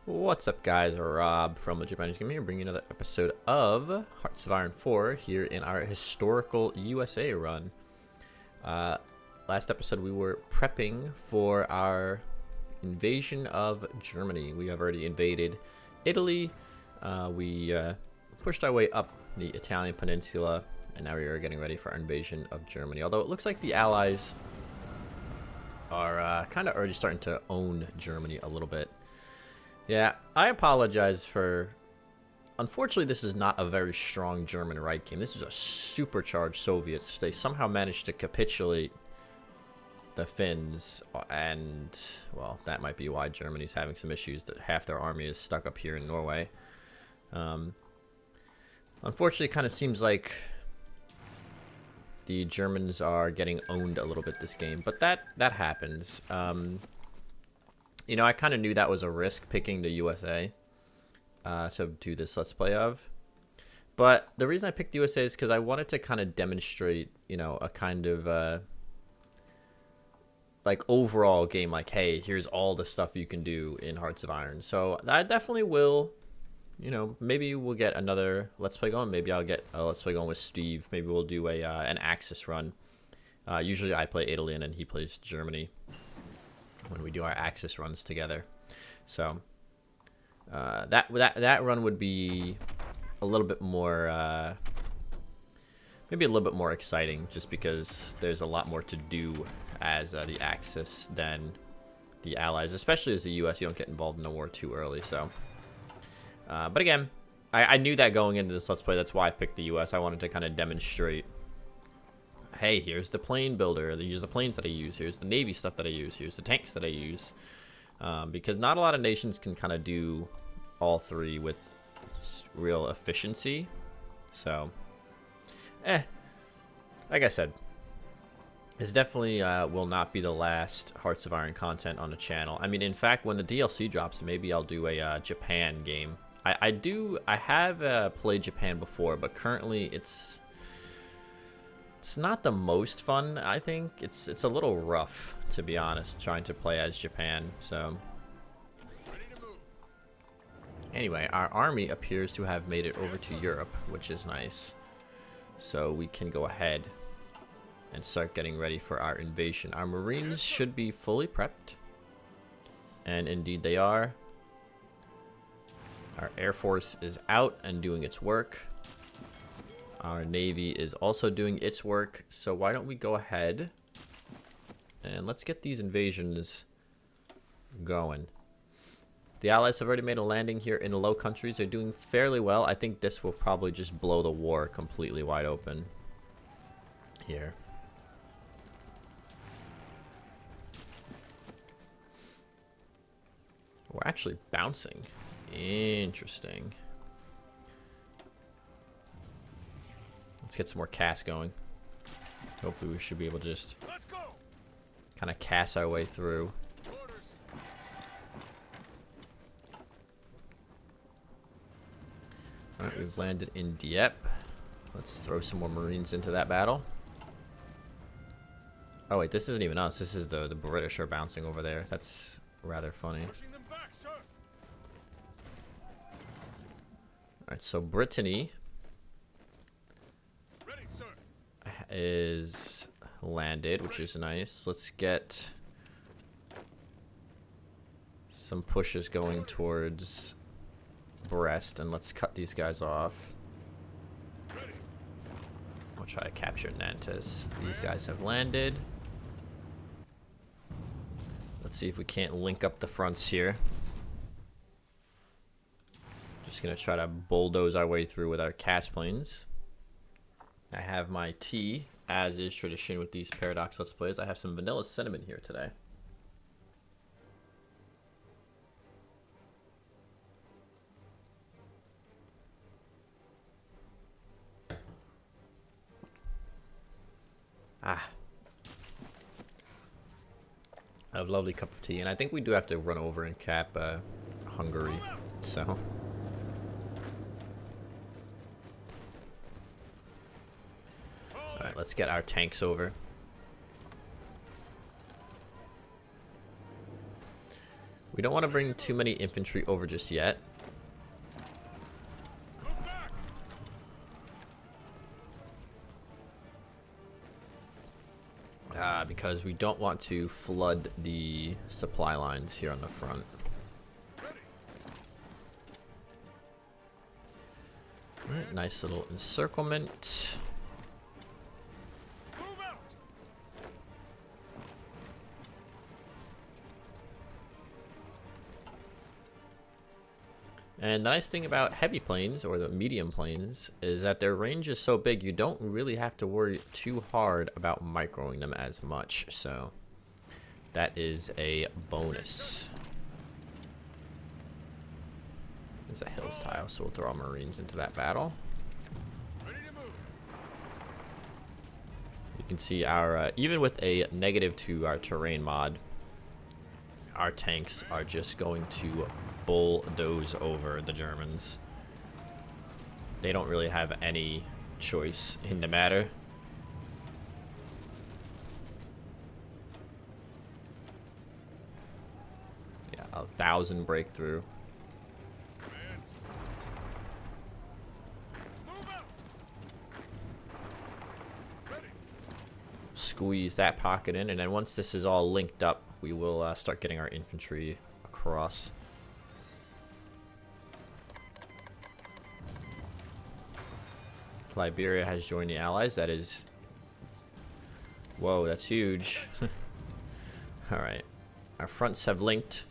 What's up, guys? Rob from Legit Miners Gaming here, bringing you another episode of Hearts of Iron 4 here in our historical USA run. Last episode we were prepping for our invasion of Germany. We have already invaded Italy. We pushed our way up the Italian peninsula, and now we are getting ready for our invasion of Germany. Although it looks like the Allies are kind of already starting to own Germany a little bit. Yeah, I apologize for... Unfortunately, this is not a very strong German Reich game. This is a supercharged Soviets. They somehow managed to capitulate the Finns, and, well, that might be why Germany's having some issues, that half their army is stuck up here in Norway. Unfortunately, it kind of seems like the Germans are getting owned a little bit this game, but that happens. You know, I kind of knew that was a risk picking the USA to do this Let's Play of. But the reason I picked USA is because I wanted to kind of demonstrate, you know, a kind of, like, overall game, like, hey, here's all the stuff you can do in Hearts of Iron. So I definitely will, you know, maybe we'll get another Let's Play going. Maybe I'll get a Let's Play going with Steve. Maybe we'll do an Axis run. Usually I play Italy and he plays Germany when we do our Axis runs together. So that run would be a little bit more maybe a little bit more exciting, just because there's a lot more to do as the Axis than the Allies, especially as the US. You don't get involved in the war too early. So but again, I knew that going into this Let's Play. That's why I picked the US. I wanted to kind of demonstrate, hey, here's the plane builder. Here's the planes that I use. Here's the Navy stuff that I use. Here's the tanks that I use. Because not a lot of nations can kind of do all three with real efficiency. So, like I said, this definitely will not be the last Hearts of Iron content on the channel. I mean, in fact, when the DLC drops, maybe I'll do a Japan game. I have played Japan before, but currently it's not the most fun. I think it's a little rough, to be honest, trying to play as Japan. So anyway, our army appears to have made it over to Europe, which is nice. So we can go ahead and start getting ready for our invasion. Our Marines should be fully prepped, and indeed they are. Our Air Force is out and doing its work. Our Navy is also doing its work, so why don't we go ahead and let's get these invasions going. The Allies have already made a landing here in the Low Countries. They're doing fairly well. I think this will probably just blow the war completely wide open here. We're actually bouncing. Interesting. Let's get some more cast going. Hopefully we should be able to just kind of cast our way through. Alright, we've landed in Dieppe. Let's throw some more Marines into that battle. Oh wait, this isn't even us. This is the British are bouncing over there. That's rather funny. Alright, so Brittany is landed, which is nice. Let's get some pushes going towards Brest, and let's cut these guys off. We'll try to capture Nantes. These guys have landed. Let's see if we can't link up the fronts here. Just gonna try to bulldoze our way through with our cast planes. I have my tea, as is tradition with these Paradox Let's Plays. I have some vanilla cinnamon here today. Ah. A lovely cup of tea. And I think we do have to run over and cap Hungary. So... Alright, let's get our tanks over. We don't want to bring too many infantry over just yet. Because we don't want to flood the supply lines here on the front. Alright, nice little encirclement. And the nice thing about heavy planes, or the medium planes, is that their range is so big you don't really have to worry too hard about microing them as much. So that is a bonus. There's a hills tile, so we'll throw our Marines into that battle. You can see our, even with a negative to our terrain mod, our tanks are just going to bulldoze over the Germans. They don't really have any choice in the matter. Yeah, 1,000 breakthrough. Squeeze that pocket in, and then once this is all linked up, we will start getting our infantry across. Liberia has joined the Allies. That is... Whoa, that's huge. Alright. Our fronts have linked.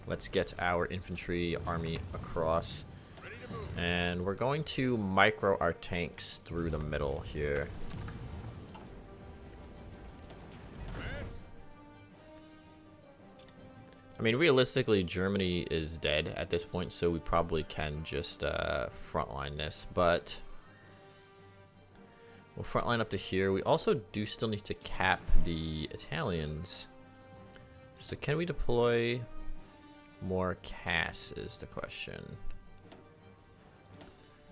Let's get our infantry army across. And we're going to micro our tanks through the middle here. I mean, realistically, Germany is dead at this point, so we probably can just frontline this, but... We'll frontline up to here. We also do still need to cap the Italians. So can we deploy more CAS is the question.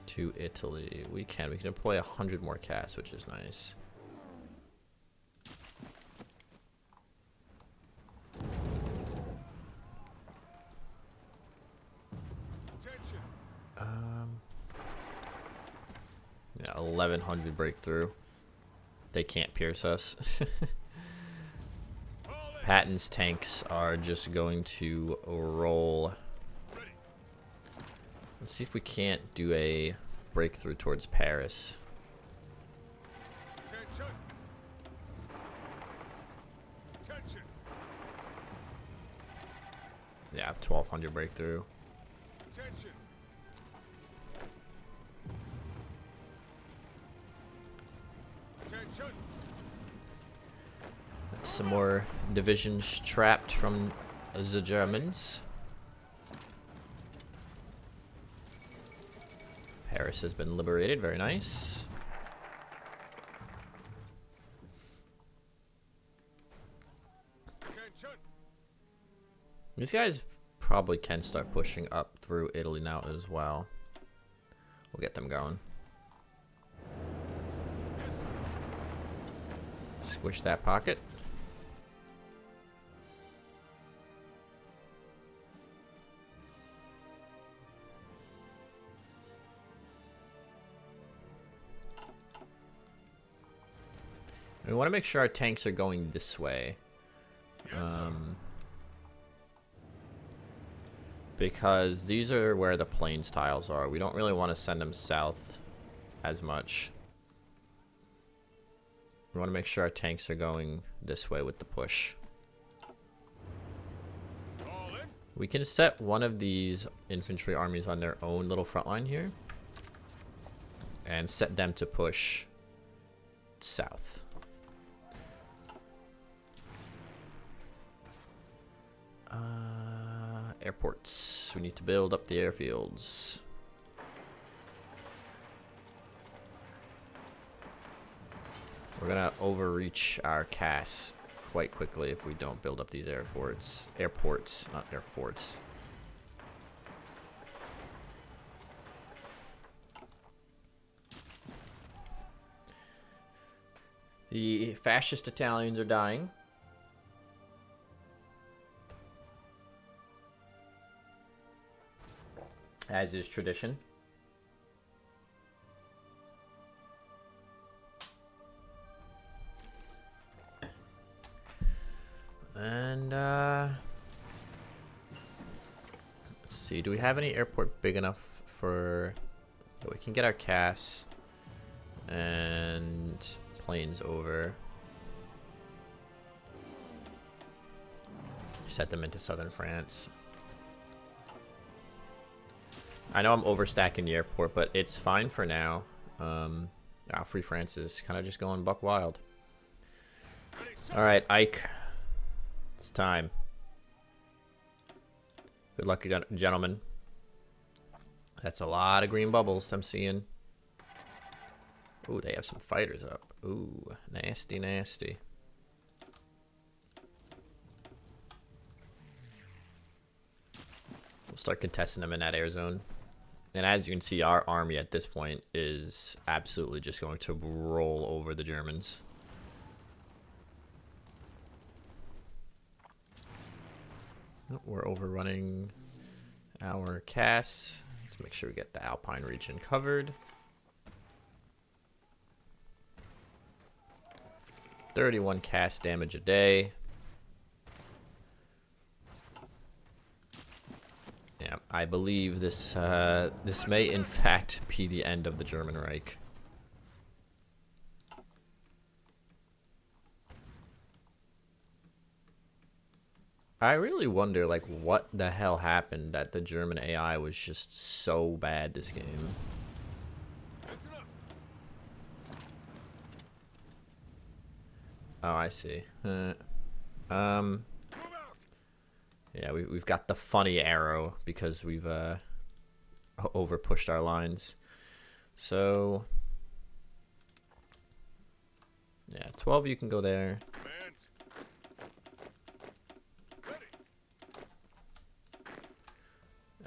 To Italy. We can. We can deploy 100 more CAS, which is nice. Yeah, 1,100 breakthrough. They can't pierce us. Patton's tanks are just going to roll. Let's see if we can't do a breakthrough towards Paris. Yeah, 1,200 breakthrough. That's some more divisions trapped from the Germans. Paris has been liberated, very nice. These guys probably can start pushing up through Italy now as well. We'll get them going. Squish that pocket. We want to make sure our tanks are going this way. Because these are where the plains tiles are. We don't really want to send them south as much. We want to make sure our tanks are going this way with the push. We can set one of these infantry armies on their own little front line here. And set them to push south. Airports. We need to build up the airfields. We're gonna overreach our CAS quite quickly if we don't build up these airports. Airports, not airforts. The fascist Italians are dying. as is tradition. And let's see, do we have any airport big enough for that we can get our CAS and planes over? Set them into southern France. I know I'm overstacking the airport, but it's fine for now. Free France is kind of just going buck wild. All right, Ike. It's time. Good luck, gentlemen. That's a lot of green bubbles I'm seeing. Ooh, they have some fighters up. Ooh, nasty, nasty. We'll start contesting them in that air zone. And as you can see, our army at this point is absolutely just going to roll over the Germans. We're overrunning our CAS. Let's make sure we get the Alpine region covered. 31 CAS damage a day. Yeah, I believe this this may in fact be the end of the German Reich. I really wonder, like, what the hell happened that the German AI was just so bad this game. Oh, I see. Yeah, we've got the funny arrow because we've over pushed our lines. So yeah, 12 you can go there.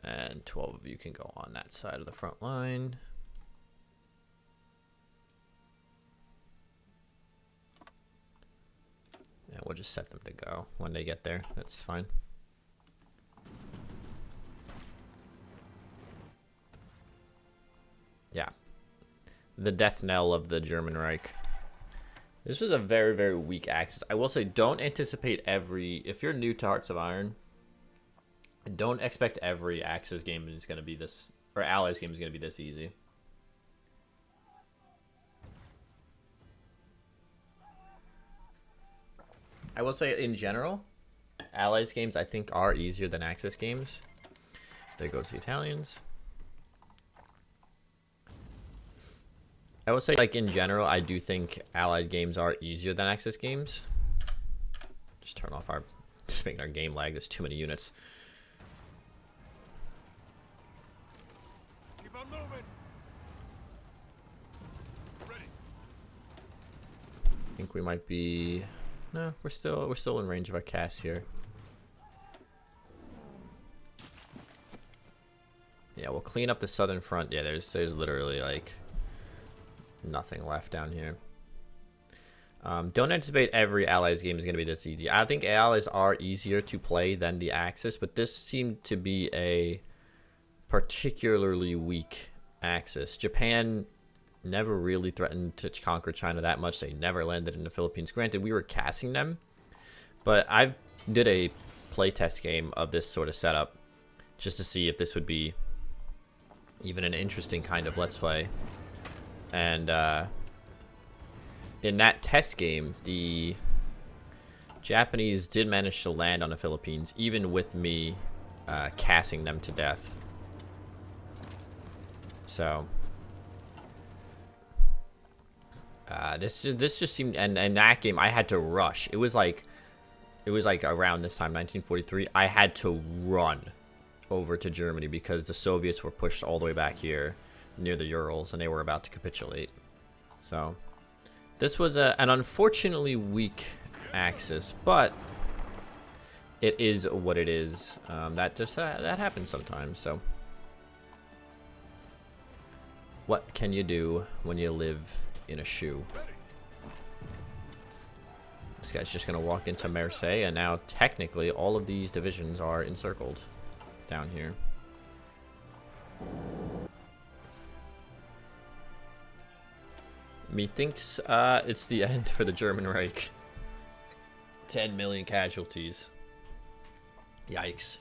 And 12 of you can go on that side of the front line. Yeah, we'll just set them to go when they get there. That's fine. Yeah. The death knell of the German Reich. This was a very, very weak Axis. I will say, don't anticipate every... If you're new to Hearts of Iron, don't expect every Axis game is going to be this... Or Allies game is going to be this easy. I will say, in general, Allies games, I think, are easier than Axis games. There goes the Italians. I will say, like, in general, I do think Allied games are easier than Axis games. Just turn off our... Just making our game lag. There's too many units. Keep on moving. Ready. I think we might be... No, we're still in range of our CAS here. Yeah, we'll clean up the southern front. Yeah, there's literally, like... nothing left down here. Don't anticipate every Allies game is going to be this easy. I think Allies are easier to play than the Axis, but this seemed to be a particularly weak Axis. Japan never really threatened to conquer China that much. They never landed in the Philippines. Granted, we were cassing them, but I did a playtest game of this sort of setup just to see if this would be even an interesting kind of Let's Play. And in that test game, the Japanese did manage to land on the Philippines, even with me cassing them to death. So this just seemed, and that game I had to rush. It was like around this time, 1943. I had to run over to Germany because the Soviets were pushed all the way back here near the Urals, and they were about to capitulate. So this was an unfortunately weak Axis, but it is what it is. That happens sometimes. So what can you do when you live in a shoe? This guy's just gonna walk into Marseille, and now technically all of these divisions are encircled down here. Methinks it's the end for the German Reich. 10 million casualties. Yikes.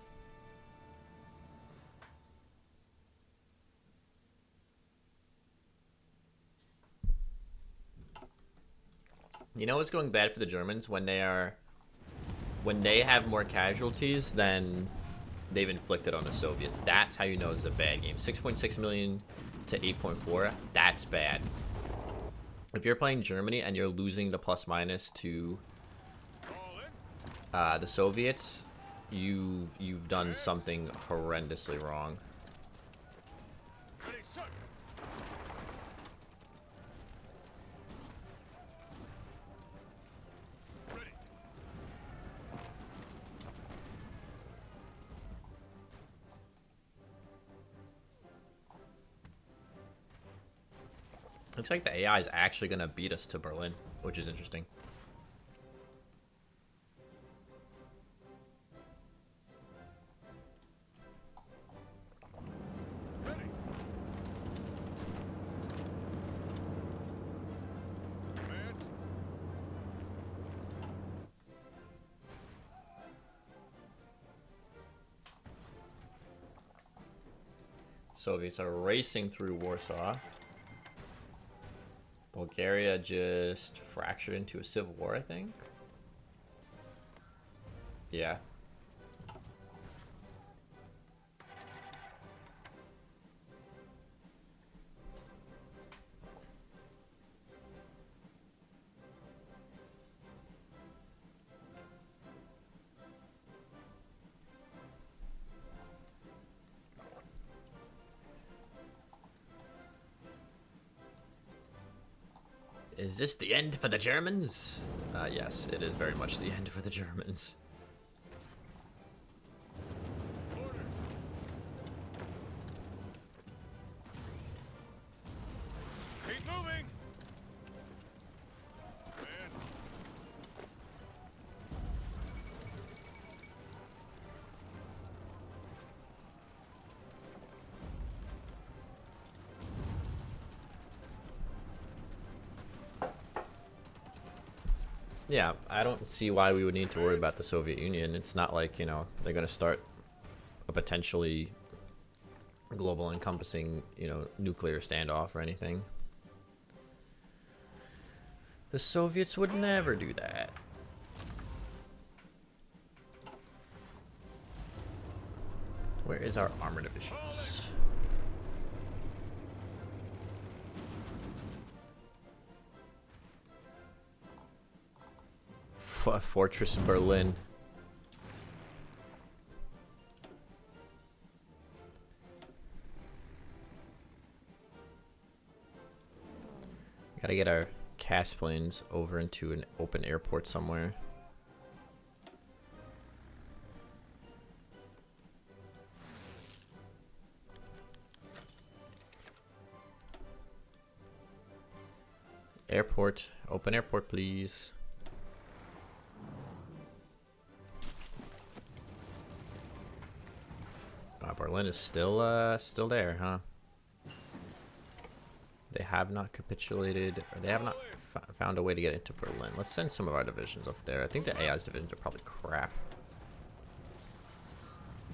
You know what's going bad for the Germans? When they have more casualties than they've inflicted on the Soviets. That's how you know it's a bad game. 6.6 million to 8.4. That's bad. If you're playing Germany and you're losing the plus minus to the Soviets, you've done something horrendously wrong. Looks like the AI is actually going to beat us to Berlin, which is interesting. Soviets are racing through Warsaw. Bulgaria just fractured into a civil war, I think. Yeah. Is this the end for the Germans? Yes, it is very much the end for the Germans. Keep moving. Yeah, I don't see why we would need to worry about the Soviet Union. It's not like, you know, they're going to start a potentially global encompassing, you know, nuclear standoff or anything. The Soviets would never do that. Where is our armor divisions? Fortress Berlin. Gotta get our cast planes over into an open airport somewhere. Airport, open airport, please. Berlin is still there, huh? They have not capitulated, or they have not found a way to get into Berlin. Let's send some of our divisions up there. I think the AI's divisions are probably crap.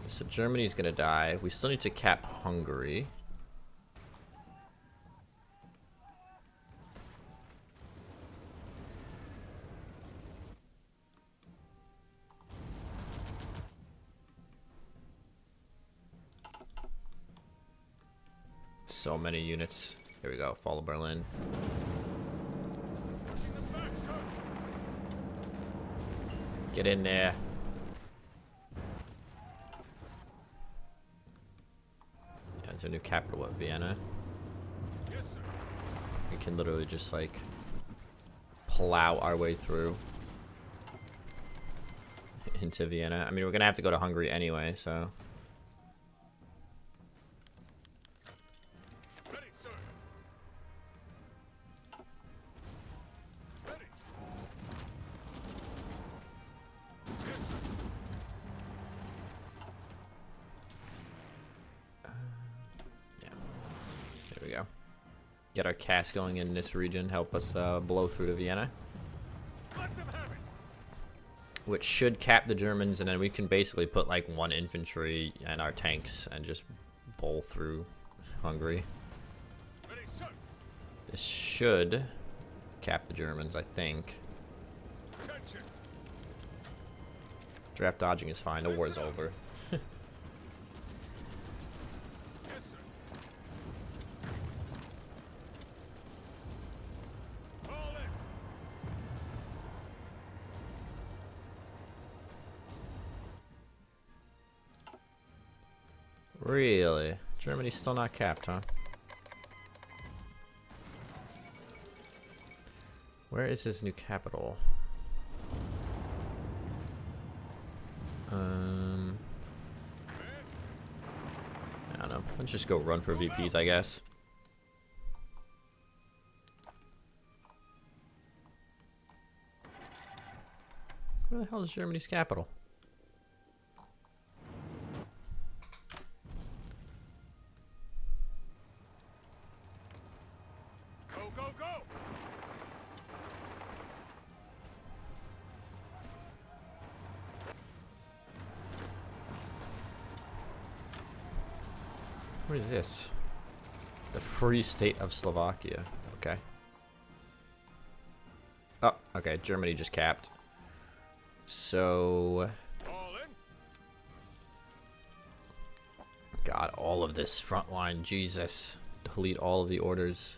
So Germany's gonna die. We still need to cap Hungary. So many units. Here we go, follow Berlin. Get in there. Yeah, it's a new capital at Vienna. Yes, sir. We can literally just like plow our way through into Vienna. I mean, we're gonna have to go to Hungary anyway, so. Ready, sir. Ready. Yes, sir. There we go. Get our cast going in this region. Help us blow through to Vienna. Let them have it. Which should cap the Germans, and then we can basically put like 1 infantry and our tanks and just bowl through Hungary. Ready, sir. This should cap the Germans, I think. Attention. Draft dodging is fine. The war's over. Yes, sir. Fall in. Really? Germany's still not capped, huh? Where is his new capital? I don't know. Let's just go run for VPs, I guess. Where the hell is Germany's capital? Go, go, go. What is this? The Free State of Slovakia. Okay. Oh, okay. Germany just capped. So, Fall in. God, all of this front line. Jesus. Delete all of the orders.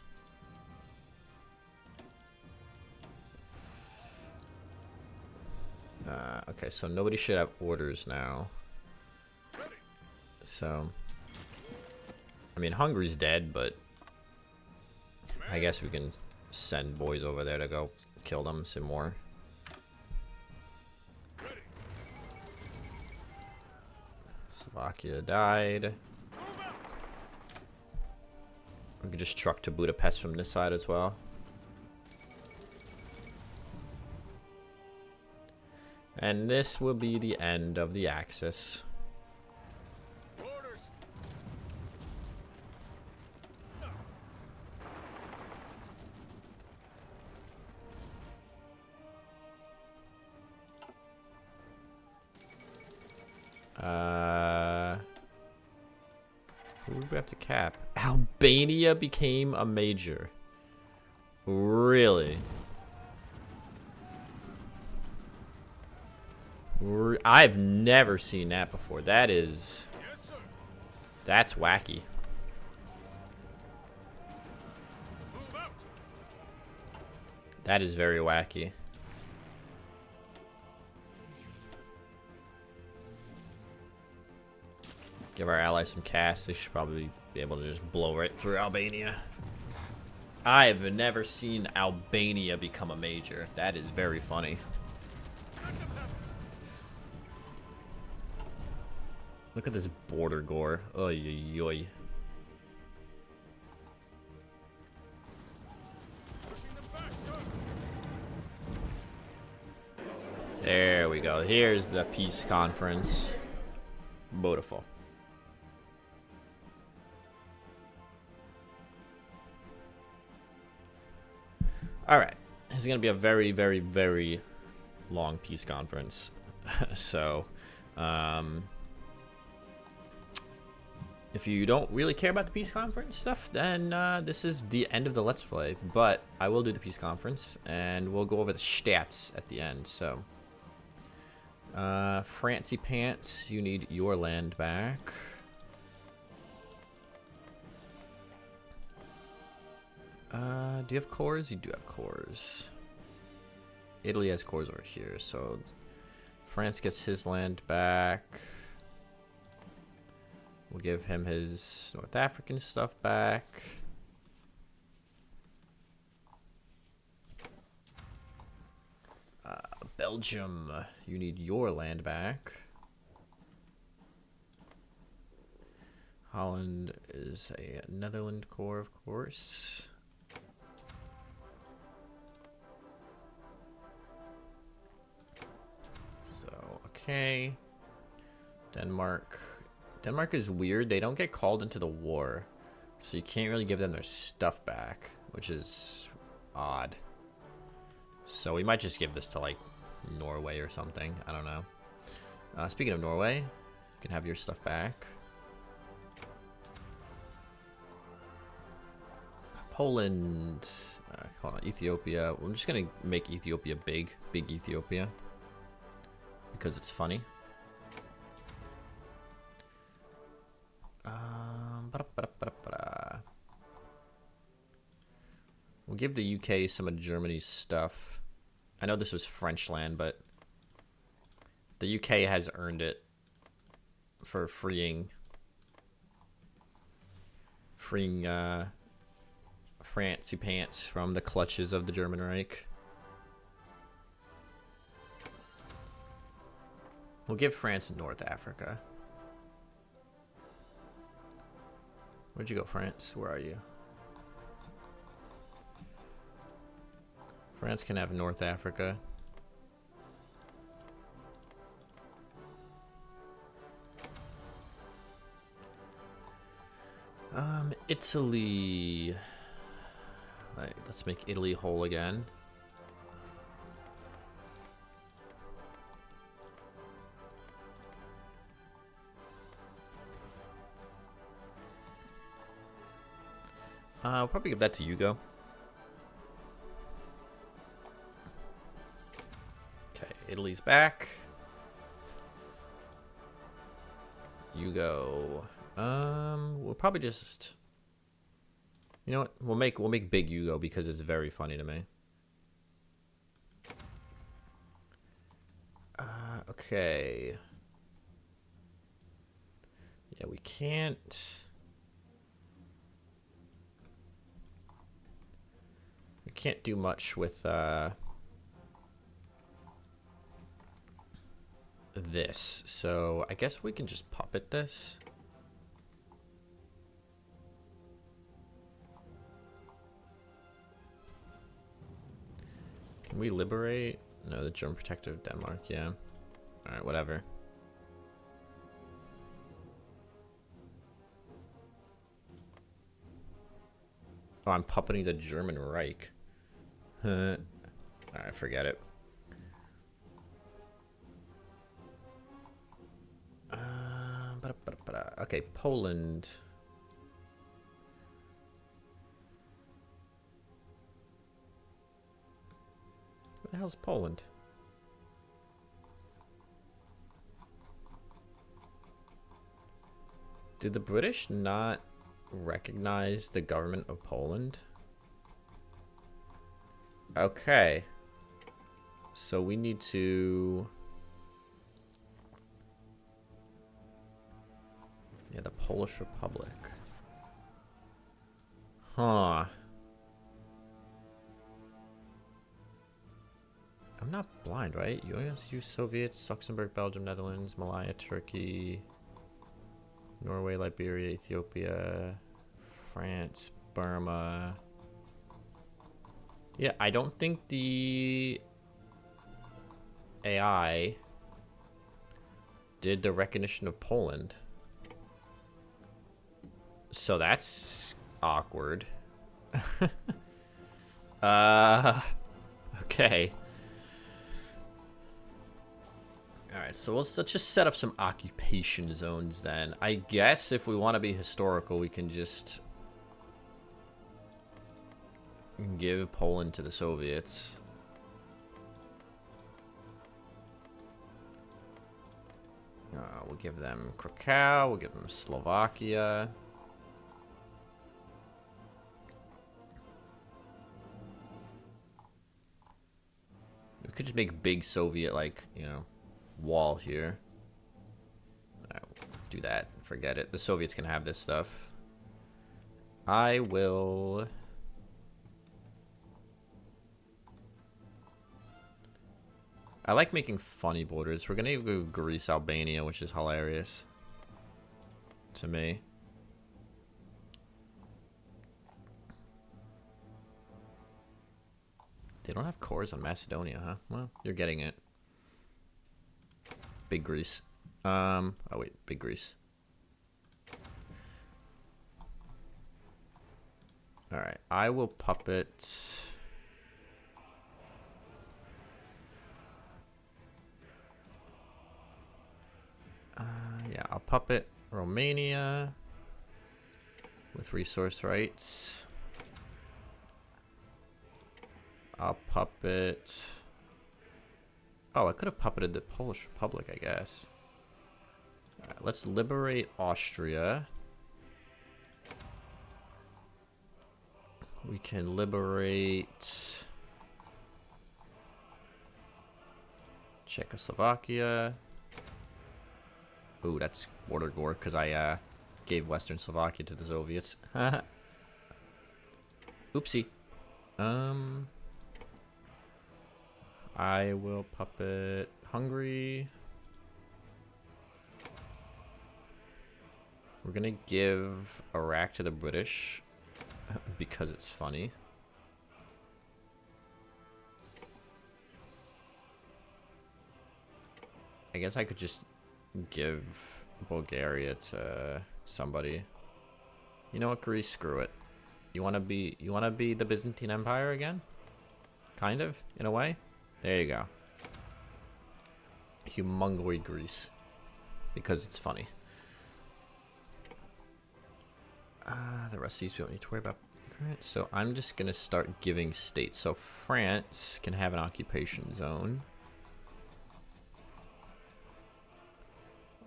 Okay, so nobody should have orders now. Ready. So, I mean, Hungary's dead, but I guess we can send boys over there to go kill them some more. Ready. Slovakia died. Move out. We could just truck to Budapest from this side as well. And this will be the end of the Axis. Orders. Who would we have to cap? Albania became a major. Really? I've never seen that before. That is... Yes, sir. That's wacky. Move out. That is very wacky. Give our allies some cast. They should probably be able to just blow right through Albania. I have never seen Albania become a major. That is very funny. Let them have it. Look at this border gore. Oy, oy, oy. Pushing them back, sir. There we go. Here's the peace conference. Beautiful. Alright. This is going to be a very, very, very long peace conference. So, if you don't really care about the peace conference stuff, then this is the end of the Let's Play. But I will do the peace conference, and we'll go over the stats at the end. So, Francie Pants, you need your land back. Do you have cores? You do have cores. Italy has cores over here, so France gets his land back. We'll give him his North African stuff back. Belgium, you need your land back. Holland is a Netherland core, of course. So, okay. Denmark. Denmark is weird. They don't get called into the war. So you can't really give them their stuff back, which is odd. So we might just give this to, like, Norway or something. I don't know. Speaking of Norway, you can have your stuff back. Poland. Hold on. Ethiopia. I'm just going to make Ethiopia big. Big Ethiopia. Because it's funny. We'll give the UK some of Germany's stuff. I know this was French land, but the UK has earned it for freeing Francie Pants from the clutches of the German Reich. We'll give France North Africa. Where'd you go, France? Where are you? France can have North Africa. Italy. Right, let's make Italy whole again. I'll probably give that to Hugo. Okay, Italy's back. Hugo. We'll probably just. You know what? We'll make Big Hugo because it's very funny to me. Okay. Yeah, we can't. We can't do much with this, so I guess we can just puppet this. Can we liberate? No, the German protector of Denmark, yeah. Alright, whatever. Oh, I'm puppeting the German Reich. Alright, forget it. Okay, Poland. Where the hell's Poland? Did the British not recognize the government of Poland? Okay. So we need to... Yeah, the Polish Republic. Huh. I'm not blind, right? You only have to use Soviets, Luxembourg, Belgium, Netherlands, Malaya, Turkey, Norway, Liberia, Ethiopia, France, Burma. Yeah, I don't think the AI did the recognition of Poland. So that's awkward. Okay. Alright, so let's just set up some occupation zones then. I guess if we want to be historical, we can just give Poland to the Soviets. We'll give them Krakow, we'll give them Slovakia. We could just make big Soviet, like, you know, wall here. Do that. Forget it. The Soviets can have this stuff. I will... I like making funny borders. We're gonna go Greece, Albania, which is hilarious to me. They don't have cores on Macedonia, huh? Well, you're getting it. Big Greece. Oh wait, Big Greece. All right, I will puppet. Yeah, I'll puppet Romania with resource rights. I'll puppet. Oh, I could have puppeted the Polish Republic, I guess. All right, let's liberate Austria. We can liberate Czechoslovakia. Ooh, that's border gore because I gave Western Slovakia to the Soviets. Oopsie. I will puppet Hungary. We're gonna give Iraq to the British because it's funny. I guess I could just give Bulgaria to somebody. You know what, Greece? Screw it. You wanna be the Byzantine Empire again? Kind of, in a way. There you go. Humongoid Greece. Because it's funny. The rest of these we don't need to worry about. Alright, so I'm just gonna start giving states. So France can have an occupation zone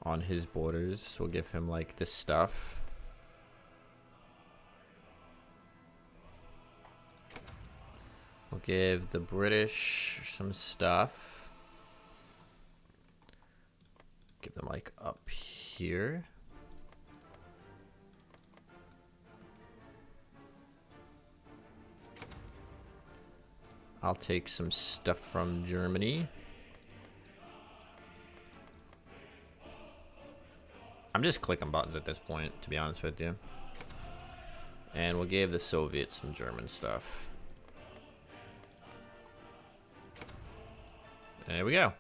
on his borders. We'll give him like this stuff. We'll give the British some stuff. Give them like up here. I'll take some stuff from Germany. I'm just clicking buttons at this point, to be honest with you. And we'll give the Soviets some German stuff. There we go.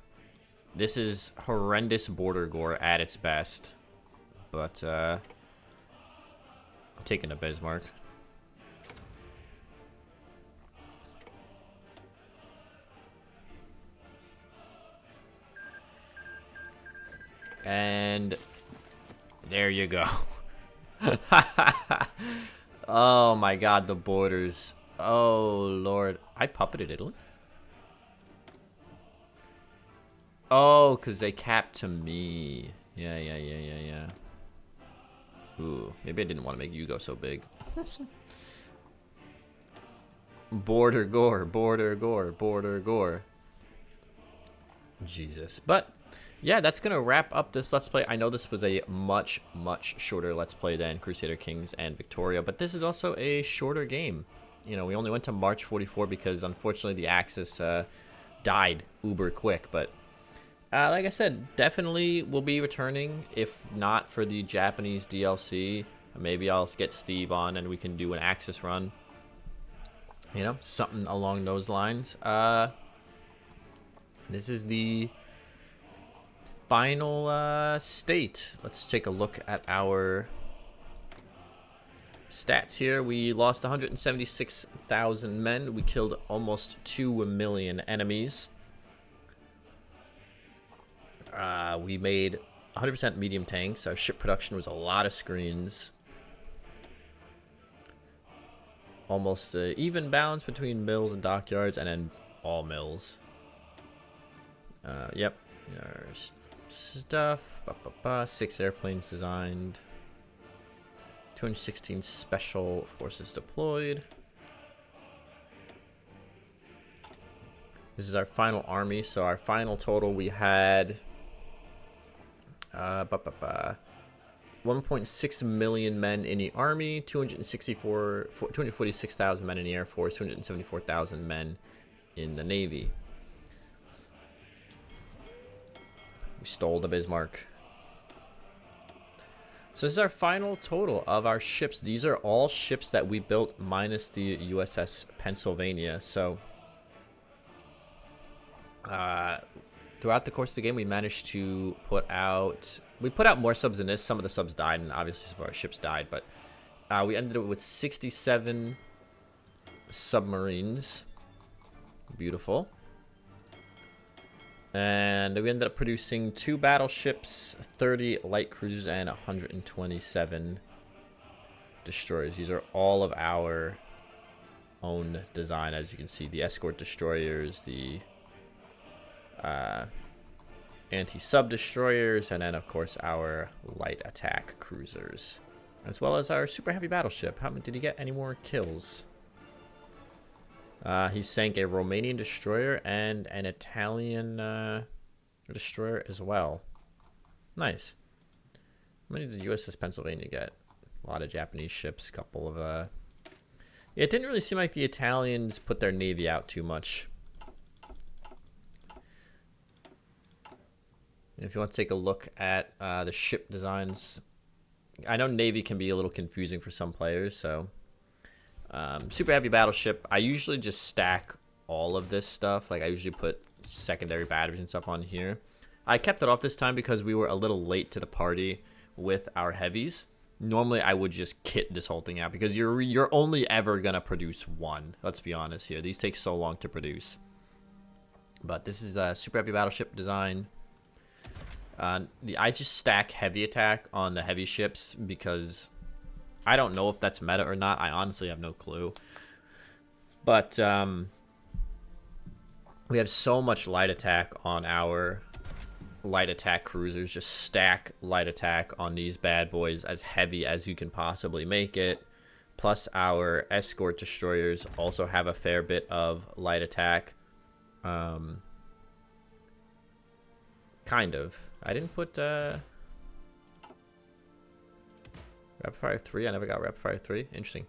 This is horrendous border gore at its best. But, I'm taking a Bismarck. And there you go. Oh my god, the borders. Oh lord. I puppeted Italy? Oh, because they capped to me. Yeah. Ooh, maybe I didn't want to make you go so big. Border gore, border gore, border gore. Jesus. But yeah, that's gonna wrap up this Let's Play. I know this was a much shorter Let's Play than Crusader Kings and Victoria, but this is also a shorter game. You know, we only went to March 44 because unfortunately the Axis died uber quick. But like I said, definitely will be returning. If not for the Japanese DLC, maybe I'll get Steve on and we can do an Axis run. You know, something along those lines. This is the final state. Let's take a look at our stats here. We lost 176,000 men. We killed almost 2 million enemies. We made 100% medium tanks. Our ship production was a lot of screens. Almost even balance between mills and dockyards, and then all mills. Yep. Our stuff. 6 airplanes designed. 216 special forces deployed. This is our final army. So our final total, we had 1.6 million men in the army, 246,000 men in the Air Force, 274,000 men in the Navy. We stole the Bismarck. So this is our final total of our ships. These are all ships that we built minus the USS Pennsylvania. So throughout the course of the game, we managed to put out more subs than this. Some of the subs died, and obviously some of our ships died. But we ended up with 67 submarines. Beautiful. And we ended up producing 2 battleships, 30 light cruisers, and 127 destroyers. These are all of our own design, as you can see. The escort destroyers, the anti-sub destroyers, and then of course our light attack cruisers, as well as our super heavy battleship. How many did he get? Any more kills? He sank a Romanian destroyer and an Italian destroyer as well. Nice. How many did the USS Pennsylvania get? A lot of Japanese ships, a couple of yeah, it didn't really seem like the Italians put their navy out too much. If you want to take a look at the ship designs, I know navy can be a little confusing for some players, so super heavy battleship, I usually just stack all of this stuff. Like I usually put secondary batteries and stuff on here. I kept it off this time because we were a little late to the party with our heavies. Normally I would just kit this whole thing out because you're only ever gonna produce one. Let's be honest here. These take so long to produce. But this is a super heavy battleship design. I just stack heavy attack on the heavy ships because I don't know if that's meta or not. I honestly have no clue. But we have so much light attack on our light attack cruisers. Just stack light attack on these bad boys as heavy as you can possibly make it. Plus our escort destroyers also have a fair bit of light attack. Kind of. I didn't put rapid fire 3. I never got rapid fire 3. Interesting.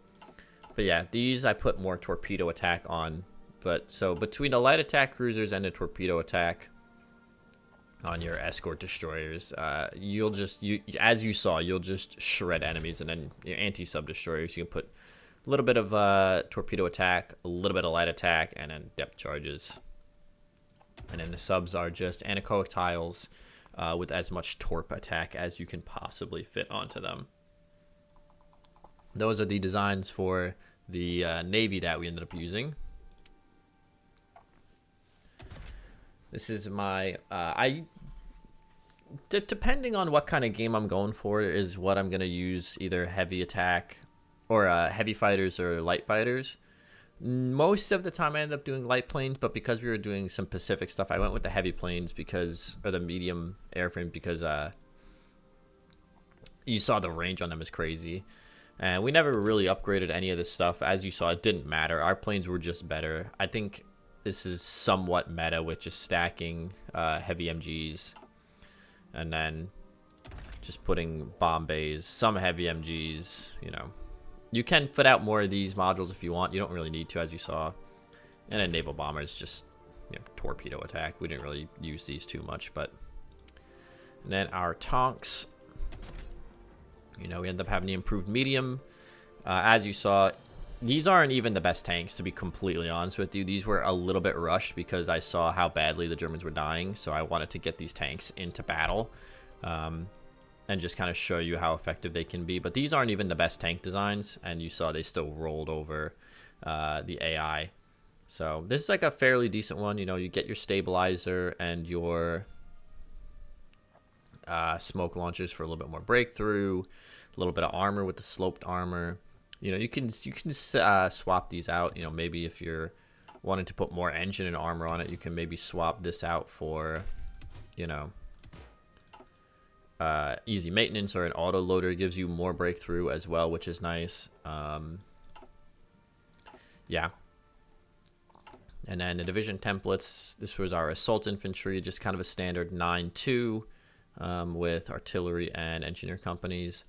But yeah, these I put more torpedo attack on. But so between the light attack cruisers and the torpedo attack on your escort destroyers, you'll just as you saw, you'll just shred enemies. And then your anti-sub destroyers, you can put a little bit of torpedo attack, a little bit of light attack, and then depth charges. And then the subs are just anechoic tiles with as much torp attack as you can possibly fit onto them. Those are the designs for the Navy that we ended up using. This is my... depending on what kind of game I'm going for is what I'm going to use, either heavy attack or heavy fighters or light fighters. Most of the time I ended up doing light planes, but because we were doing some Pacific stuff, I went with the heavy planes because, or the medium airframe, because you saw the range on them is crazy. And we never really upgraded any of this stuff. As you saw, it didn't matter. Our planes were just better. I think this is somewhat meta with just stacking heavy MGs and then just putting bomb bays, some heavy MGs, you know. You can fit out more of these modules if you want. You don't really need to, as you saw. And then naval bombers, just torpedo attack. We didn't really use these too much, but... And then our tanks. We end up having the improved medium. As you saw, these aren't even the best tanks, to be completely honest with you. These were a little bit rushed because I saw how badly the Germans were dying. So I wanted to get these tanks into battle. And just kind of show you how effective they can be. But these aren't even the best tank designs, and you saw they still rolled over the AI. So this is like a fairly decent one. You get your stabilizer and your smoke launchers for a little bit more breakthrough, a little bit of armor with the sloped armor. You can swap these out. Maybe if you're wanting to put more engine and armor on it, you can maybe swap this out for, easy maintenance, or an auto loader gives you more breakthrough as well, which is nice. Yeah. And then the division templates, this was our assault infantry, just kind of a standard 9-2 with artillery and engineer companies.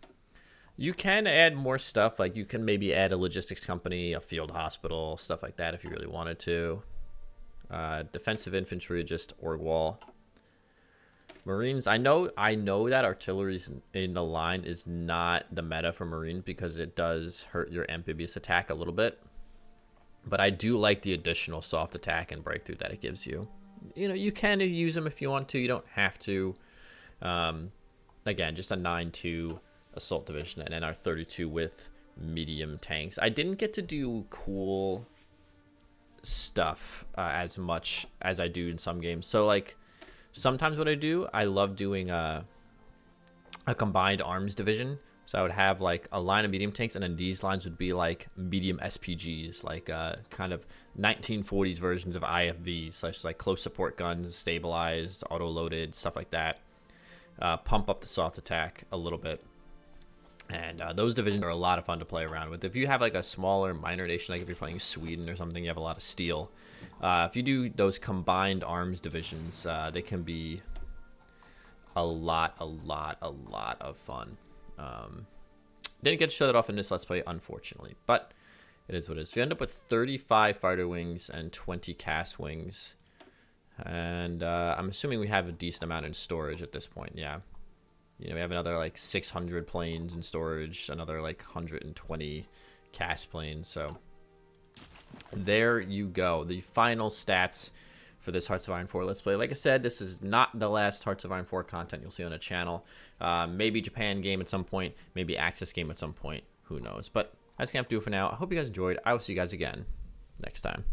You can add more stuff, like you can maybe add a logistics company, a field hospital, stuff like that if you really wanted to. Defensive infantry, just org wall. Marines, I know that artillery in the line is not the meta for Marines because it does hurt your amphibious attack a little bit. But I do like the additional soft attack and breakthrough that it gives you. You can use them if you want to. You don't have to. Again, just a 9-2 assault division, and then our 32 with medium tanks. I didn't get to do cool stuff as much as I do in some games. So like sometimes what I do, I love doing a combined arms division. So I would have like a line of medium tanks, and then these lines would be like medium SPGs, like kind of 1940s versions of IFVs, such like close support guns, stabilized, auto-loaded, stuff like that. Pump up the soft attack a little bit. And those divisions are a lot of fun to play around with. If you have like a smaller minor nation, like if you're playing Sweden or something, you have a lot of steel. If you do those combined arms divisions, they can be a lot of fun. Didn't get to show that off in this Let's Play, unfortunately, but it is what it is. We end up with 35 fighter wings and 20 cast wings. And I'm assuming we have a decent amount in storage at this point, yeah. You know, we have another like 600 planes in storage, another like 120 cast planes. So there you go. The final stats for this Hearts of Iron 4 Let's Play. Like I said, this is not the last Hearts of Iron 4 content you'll see on the channel. Maybe Japan game at some point, maybe Axis game at some point. Who knows? But that's going to have to do it for now. I hope you guys enjoyed. I will see you guys again next time.